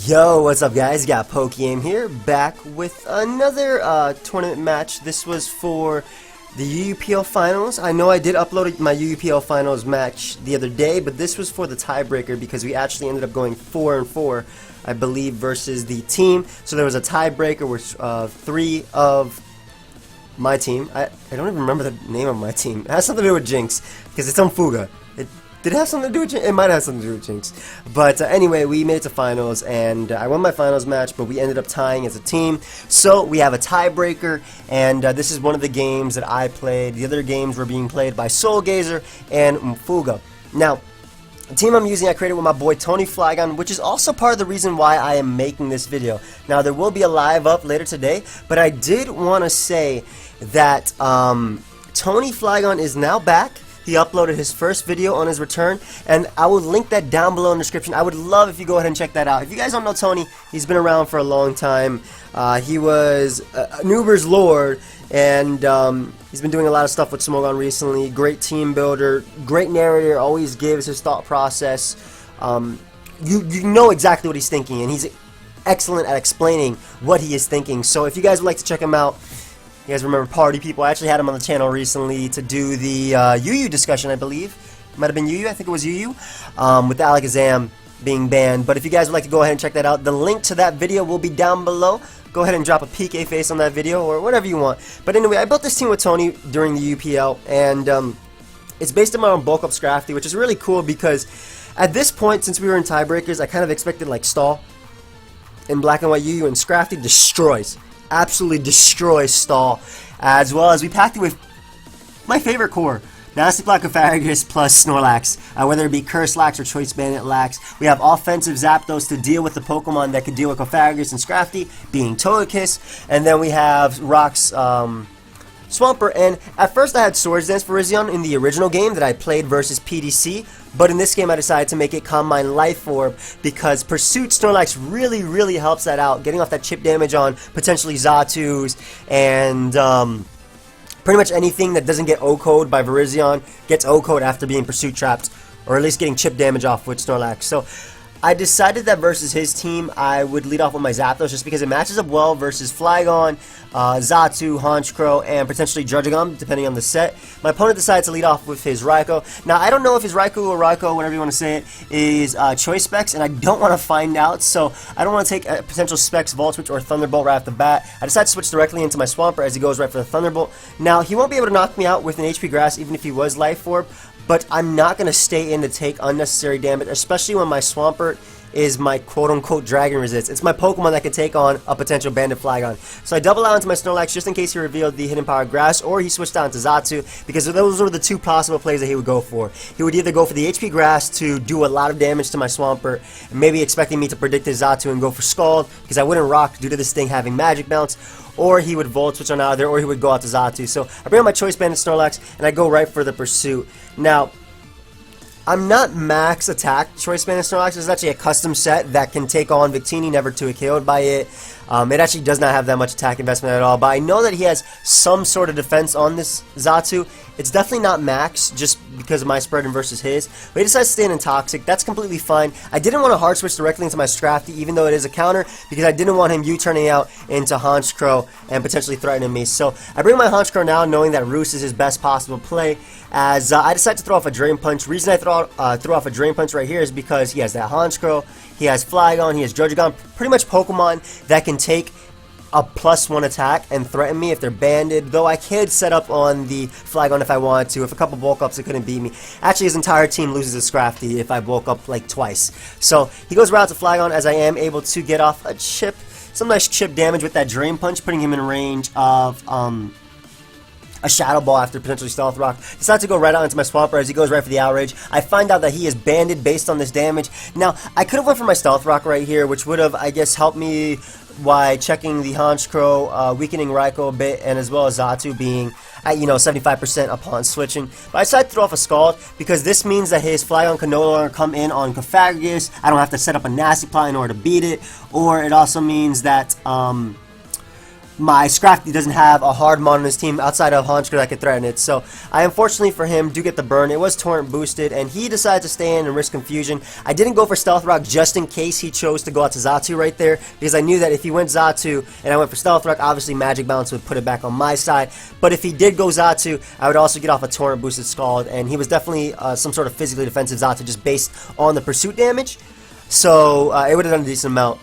Yo, what's up guys? Got pokeaim here, back with another tournament match. This was for the UUPL Finals. I know I did upload my UUPL Finals match the other day, but this was for the tiebreaker because we actually ended up going 4-4, I believe, versus the team. So there was a tiebreaker with 3 of my team. I don't even remember the name of my team. It has something to do with Jinx, because it's on Fuga. Did it have something to do with Jinx? It might have something to do with Jinx. But anyway, we made it to finals, and I won my finals match, but we ended up tying as a team. So we have a tiebreaker, and this is one of the games that I played. The other games were being played by Soulgazer and Mfuga. Now, the team I'm using I created with my boy Tony Flygon, which is also part of the reason why I am making this video. Now, there will be a live up later today, but I did want to say that Tony Flygon is now back. He uploaded his first video on his return, and I will link that down below in the description. I would love if you go ahead and check that out. If you guys don't know Tony, he's been around for a long time. He was Nuber's Lord, and he's been doing a lot of stuff with Smogon recently. Great team builder, great narrator, always gives his thought process. You know exactly what he's thinking, and he's excellent at explaining what he is thinking. So if you guys would like to check him out, you guys remember Party People? I actually had him on the channel recently to do the UU discussion, I believe. It might have been UU, I think it was UU, with Alakazam being banned. But if you guys would like to go ahead and check that out, the link to that video will be down below. Go ahead and drop a PK face on that video or whatever you want. But anyway, I built this team with Tony during the UPL, and it's based on my own bulk up Scrafty, which is really cool because at this point, since we were in tiebreakers, I kind of expected like Stall in Black and White UU, and Scrafty destroys. Absolutely destroys Stall, as well as we packed it with my favorite core, Nasty Black Asparagus plus Snorlax, whether it be Curse Lax or Choice Bandit Lax. We have offensive Zapdos to deal with the Pokemon that can deal with Asparagus and Scrafty, being Togekiss, and then we have Rock's Swampert. And at first I had Swords Dance Virizion in the original game that I played versus PDC, but in this game I decided to make it Calm Mind Life Orb because Pursuit Snorlax really helps that out, getting off that chip damage on potentially Zatus, and pretty much anything that doesn't get O-Code by Virizion gets O-Code after being Pursuit trapped, or at least getting chip damage off with Snorlax. So I decided that versus his team, I would lead off with my Zapdos just because it matches up well versus Flygon, Xatu, Honchkrow, and potentially Druddigon, depending on the set. My opponent decided to lead off with his Raikou. Now, I don't know if his Raikou or Raikou, whatever you want to say it, is Choice Specs, and I don't want to find out, so I don't want to take a potential Specs Volt Switch or Thunderbolt right off the bat. I decided to switch directly into my Swampert as he goes right for the Thunderbolt. Now, he won't be able to knock me out with an HP Grass, even if he was Life Orb, but I'm not going to stay in to take unnecessary damage, especially when my Swampert is my quote-unquote Dragon Resist. It's my Pokemon that can take on a potential Bandit Flygon. So I double out into my Snorlax just in case he revealed the Hidden Power Grass, or he switched down to Xatu, because those were the two possible plays that he would go for. He would either go for the HP Grass to do a lot of damage to my Swampert, and maybe expecting me to predict his Xatu and go for Scald, because I wouldn't rock due to this thing having Magic Bounce, or he would Volt Switch on out of there, or he would go out to Xatu. So I bring out my Choice Bandit Snorlax, and I go right for the Pursuit. Now, I'm not max attack Choice Bandit Snorlax. This is actually a custom set that can take on Victini, never to be killed by it. It actually does not have that much attack investment at all, but I know that he has some sort of defense on this Xatu. It's definitely not max, just because of my spread and versus his. But he decides to stay in Toxic. That's completely fine. I didn't want to hard switch directly into my Scrafty, even though it is a counter, because I didn't want him U-turning out into Honchkrow and potentially threatening me. So I bring my Honchkrow now, knowing that Roost is his best possible play, as I decide to throw off a Drain Punch. Reason I throw off a Drain Punch right here is because he has that Honchkrow, he has Flygon, he has Druddigon, pretty much Pokemon that can take a +1 attack and threaten me if they're banded, though I could set up on the Flygon if I wanted to. If a couple bulk ups, it couldn't beat me. Actually, his entire team loses a Scrafty if I bulk up like twice. So he goes right out to Flygon, as I am able to get off a chip, some nice chip damage with that Drain Punch, putting him in range of a Shadow Ball after potentially Stealth Rock. Decide to go right out into my Swampert as he goes right for the Outrage. I find out that he is banded based on this damage. Now, I could have went for my Stealth Rock right here, which would have, I guess, helped me by checking the Honchkrow, weakening Raikou a bit, and as well as Xatu being at, 75% upon switching. But I decided to throw off a Scald because this means that his Flygon can no longer come in on Asparagus. I don't have to set up a Nasty Plot in order to beat it, or it also means that my Scrafty doesn't have a hard mon on his team outside of Honchkrow that could threaten it. So I unfortunately for him do get the burn. It was torrent boosted, and he decided to stay in and risk confusion. I didn't go for Stealth Rock just in case he chose to go out to Xatu right there, because I knew that if he went Xatu and I went for Stealth Rock, obviously Magic Bounce would put it back on my side. But if he did go Xatu, I would also get off a torrent boosted Scald, and he was definitely some sort of physically defensive Xatu just based on the pursuit damage. So it would have done a decent amount.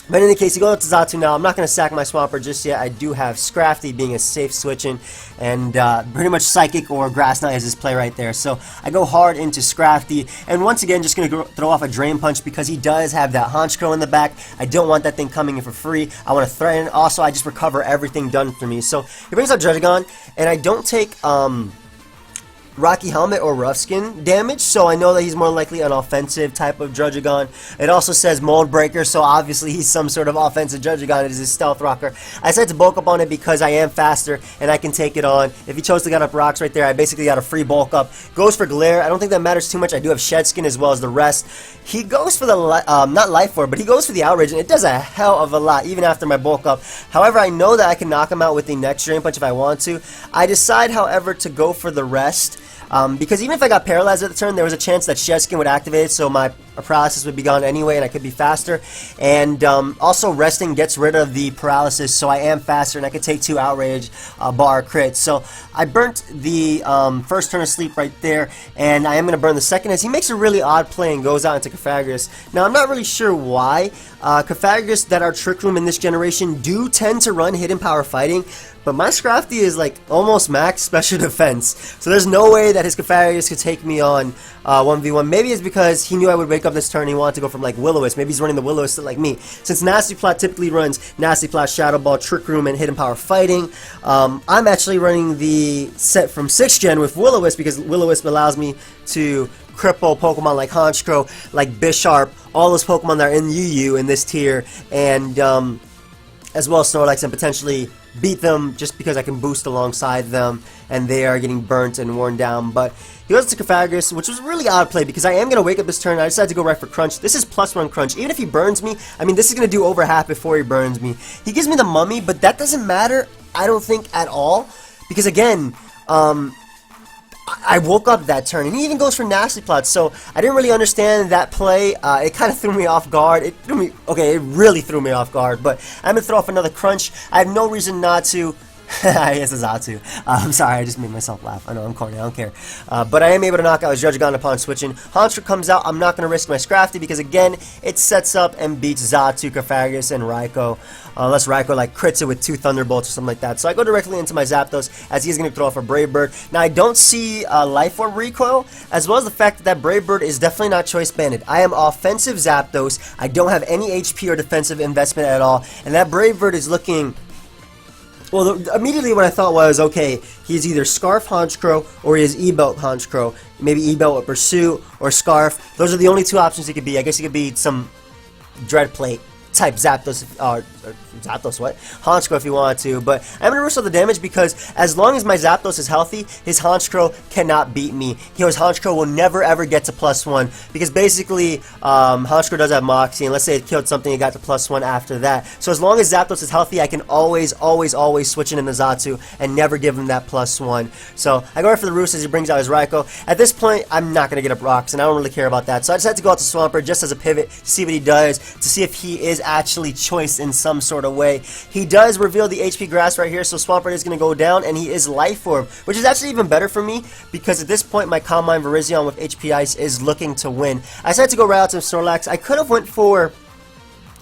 But in any case, you go out to Xatu now. I'm not going to sack my Swampert just yet. I do have Scrafty being a safe switch-in, and pretty much Psychic or Grass Knight is his play right there. So I go hard into Scrafty, and once again, just going to throw off a Drain Punch because he does have that Honchkrow in the back. I don't want that thing coming in for free. I want to threaten. Also, I just recover everything done for me. So he brings out Druddigon, and I don't take Rocky Helmet or Rough Skin damage, so I know that he's more likely an offensive type of Druddigon. It also says Mold Breaker, so obviously he's some sort of offensive Druddigon. It is his Stealth Rocker. I decided to bulk up on it because I am faster and I can take it on. If he chose to get up rocks right there, I basically got a free bulk up. Goes for Glare. I don't think that matters too much. I do have Shed Skin as well as the rest. He goes for the, not Life Orb, but he goes for the Outrage, and it does a hell of a lot even after my bulk up. However, I know that I can knock him out with the next Drain Punch if I want to. I decide, however, to go for the rest. Because even if I got paralyzed at the turn, there was a chance that Shed Skin would activate, so my paralysis would be gone anyway, and I could be faster. And also, resting gets rid of the paralysis, so I am faster, and I could take 2 Outrage bar crits. So I burnt the first turn of sleep right there, and I am going to burn the second, as he makes a really odd play and goes out into Cofagrigus. Now, I'm not really sure why. Cofagrigus that are Trick Room in this generation do tend to run Hidden Power Fighting, but my Scrafty is like almost max special defense, so there's no way that his Cofagrigus could take me on 1v1. Maybe it's because he knew I would wake up this turn and he wanted to go from like Will-O-Wisp. Maybe he's running the Will-O-Wisp like me. Since Nasty Plot typically runs Nasty Plot, Shadow Ball, Trick Room, and Hidden Power Fighting, I'm actually running the set from 6th gen with Will-O-Wisp because Will-O-Wisp allows me to cripple Pokemon like Honchkrow, like Bisharp, all those Pokemon that are in UU in this tier, and as well as Snorlax, and potentially beat them just because I can boost alongside them and they are getting burnt and worn down. But he goes to Cofagrigus, which was a really odd play because I am going to wake up this turn. I decided to go right for Crunch. This is +1 Crunch. Even if he burns me, I mean, this is going to do over half before he burns me. He gives me the Mummy, but that doesn't matter, I don't think, at all, because again, I woke up that turn, and he even goes for Nasty Plot, so I didn't really understand that play. It kind of threw me off guard. It really threw me off guard, but I'm going to throw off another Crunch. I have no reason not to. Yes, it's Xatu. I'm sorry, I just made myself laugh. I know, I'm corny, I don't care. But I am able to knock out his Druddigon upon switching. Honchkrow comes out. I'm not going to risk my Scrafty because, again, it sets up and beats Xatu, Cofagrigus, and Raikou. Unless Raikou, like, crits it with 2 Thunderbolts or something like that. So I go directly into my Zapdos, as he's going to throw off a Brave Bird. Now, I don't see Life Orb recoil, as well as the fact that Brave Bird is definitely not choice banded. I am offensive Zapdos. I don't have any HP or defensive investment at all. And that Brave Bird is looking... Well, immediately what I thought was, okay, he's either Scarf Honchkrow or he is E-Belt Honchkrow. Maybe E-Belt with Pursuit or Scarf. Those are the only 2 options he could be. I guess he could be some Dread Plate type Zapdos, Honchkrow if you wanted to, but I'm going to risk all the damage because as long as my Zapdos is healthy, his Honchkrow cannot beat me. His Honchkrow will never ever get to +1 because basically Honchkrow does have Moxie, and let's say it killed something, it got to +1 after that. So as long as Zapdos is healthy, I can always switch it into Xatu and never give him that +1. So I go right for the Roost as he brings out his Raikou. At this point, I'm not going to get up rocks, and I don't really care about that. So I decided to go out to Swampert just as a pivot to see what he does, to see if he is actually choiced in some sort of way. He does reveal the HP Grass right here, so Swampert is going to go down, and he is Life Orb, which is actually even better for me, because at this point, my Calm Mind Virizion with HP Ice is looking to win. I decided to go right out to Snorlax. I could have went for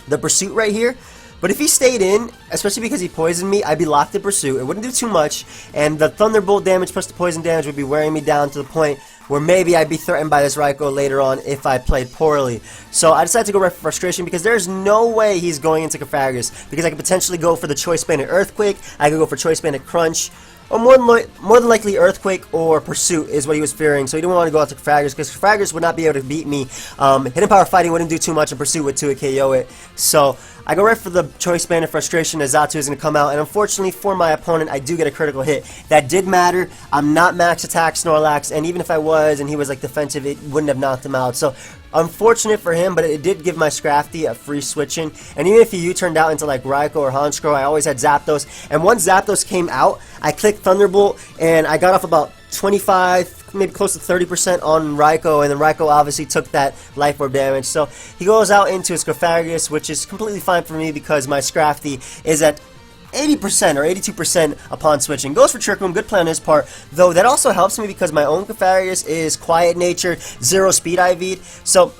the Pursuit right here, but if he stayed in, especially because he poisoned me, I'd be locked in Pursuit. It wouldn't do too much, and the Thunderbolt damage plus the poison damage would be wearing me down to the point where maybe I'd be threatened by this Raikou later on if I played poorly. So I decided to go right for Frustration because there's no way he's going into Cofagrigus, because I could potentially go for the Choice Banded Earthquake, I could go for Choice Banded Crunch, or more than likely Earthquake or Pursuit is what he was fearing. So he didn't want to go out to Cofagrigus because Cofagrigus would not be able to beat me. Hidden Power Fighting wouldn't do too much, and Pursuit would 2-hit KO it. So I go right for the Choice Banded Frustration as Xatu is going to come out, and unfortunately for my opponent, I do get a critical hit. That did matter. I'm not max attack Snorlax, and even if I was and he was like defensive, it wouldn't have knocked him out. So Unfortunate for him, but it did give my Scrafty a free switching. And even if he U-turned out into like Raikou or Honchkrow, I always had Zapdos. And once Zapdos came out, I clicked Thunderbolt, and I got off about 25, maybe close to 30% on Raikou, and then Raikou obviously took that Life Orb damage. So he goes out into his Scarfarius, which is completely fine for me because my Scrafty is at 80% or 82% upon switching. Goes for Trick Room, good play on his part, though that also helps me because my own Scarfarius is quiet natured, 0 speed IV'd, so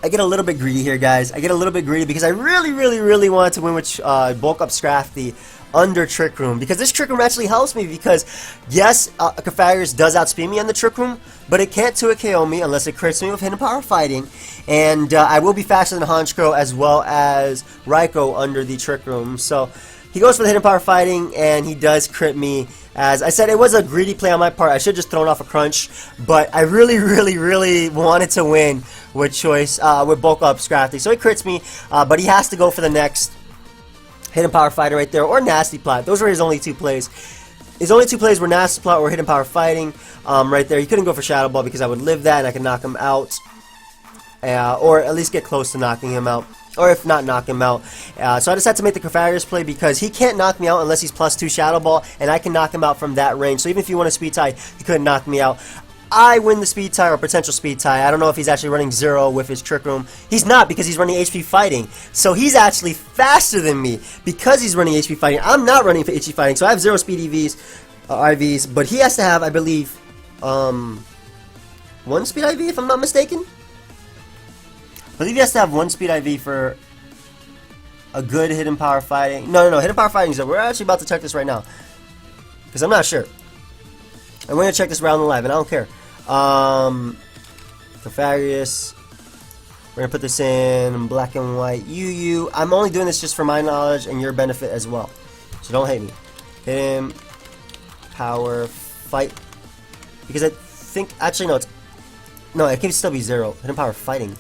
I get a little bit greedy here, guys. I get a little bit greedy because I really wanted to win with Bulk Up Scrafty under Trick Room, because this Trick Room actually helps me because, yes, Scarfarius does outspeed me on the Trick Room, but it can't 2-hit KO me unless it crits me with Hidden Power Fighting, and I will be faster than Honchkrow as well as Raikou under the Trick Room, so he goes for the Hidden Power Fighting, and he does crit me. As I said, it was a greedy play on my part. I should have just thrown off a crunch, but I really wanted to win with choice, with Bulk Up Scrafty. So he crits me, but he has to go for the next Hidden Power Fighting right there, or Nasty Plot. Those were his only 2 plays. His only 2 plays were Nasty Plot or Hidden Power Fighting right there. He couldn't go for Shadow Ball because I would live that and I could knock him out, or at least get close to knocking him out. Or if not, knock him out. So I decided to make the Scarfarius play because he can't knock me out unless he's +2 Shadow Ball, and I can knock him out from that range. So even if you want a speed tie, he couldn't knock me out. I win the speed tie or potential speed tie. I don't know if he's actually running 0 with his Trick Room. He's not, because he's running HP Fighting. So he's actually faster than me because he's running HP Fighting. I'm not running for HP Fighting, so I have 0 speed IVs, but he has to have, I believe, 1 speed IV if I'm not mistaken. I believe he has to have 1 speed IV for a good Hidden Power Fighting. No, Hidden Power Fighting is over. We're actually about to check this right now, because I'm not sure. And we're going to check this round live, and I don't care. Scarfarius. We're going to put this in black and white. UU. I'm only doing this just for my knowledge and your benefit as well. So don't hate me. Hidden Power Fight. Because I think, actually no, it can still be 0. Hidden Power Fighting.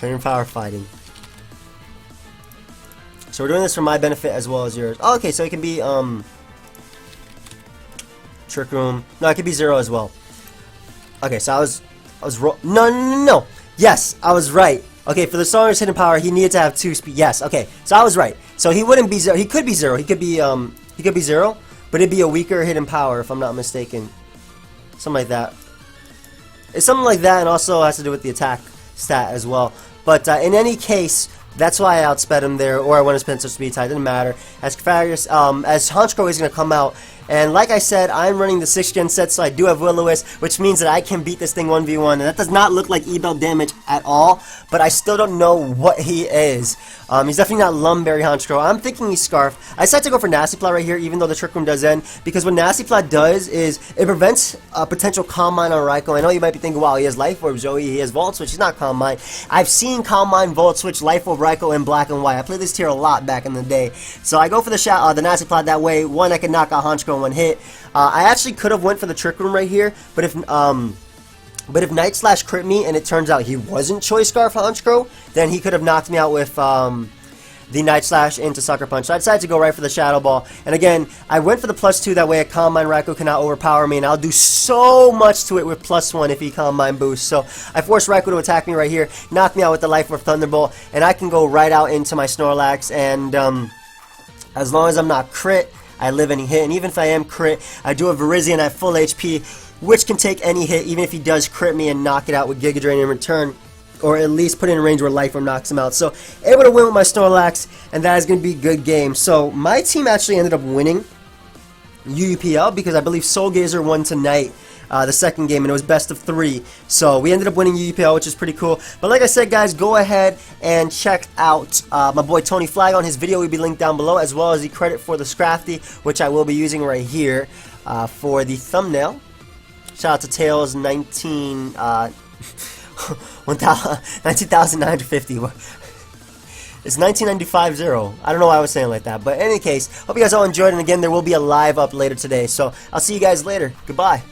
Hidden Power Fighting. So we're doing this for my benefit as well as yours. Oh, okay, so it can be Trick Room. No, it could be 0 as well. Okay, so I was no. Yes, I was right. Okay, for the Star's Hidden Power, he needed to have 2 speed. Yes, okay, so I was right. So he wouldn't be 0. He could be 0. He could be 0, but it'd be a weaker Hidden Power if I'm not mistaken. Something like that. It's something like that, and also has to do with the attack stat as well. But in any case, that's why I outsped him there, or I went to spend some speed tie. Didn't matter. As Scarfarius, as Honchkrow is going to come out, and like I said, I'm running the 6th gen set, so I do have Will-O-Wisp, which means that I can beat this thing 1v1, and that does not look like E-Bell damage at all, but I still don't know what he is. He's definitely not Lumberry Honchkrow. I'm thinking he's Scarf. I decided to go for Nasty Plot right here, even though the Trick Room does end, because what Nasty Plot does is it prevents a potential Calm Mind on Raikou. I know you might be thinking, wow, he has Life Orb, Zoe, he has Volt Switch, he's not Calm Mind. I've seen Calm Mind, Volt Switch, Life Orb, Raikou in black and white. I played this tier a lot back in the day. So I go for the Nasty Plot that way. One, I can knock out Honchkrow in 1 hit. I actually could have went for the Trick Room right here, but if Night Slash crit me and it turns out he wasn't Choice Scarf Honchkrow, then he could have knocked me out with the Night Slash into Sucker Punch. So I decided to go right for the Shadow Ball. And again, I went for the +2, that way a Calm Mind Raikou cannot overpower me, and I'll do so much to it with +1 if he Calm Mind boosts. So I forced Raikou to attack me right here, knock me out with the Life Orb Thunderbolt, and I can go right out into my Snorlax, and as long as I'm not crit, I live any hit, and even if I am crit, I do have Virizion at full HP, which can take any hit, even if he does crit me and knock it out with Giga Drain in return, or at least put it in range where Life Orb knocks him out. So, able to win with my Snorlax, and that is going to be a good game. So, my team actually ended up winning UUPL, because I believe Soul Gazer won tonight, the 2nd game, and it was best of 3. So we ended up winning UUPL, which is pretty cool. But like I said, guys, go ahead and check out my boy Tony Flag on his video. Will be linked down below, as well as the credit for the Scrafty, which I will be using right here for the thumbnail. Shout out to Tails 19,950. It's 1995-0. I don't know why I was saying like that. But in any case, hope you guys all enjoyed. And again, there will be a live up later today. So I'll see you guys later. Goodbye.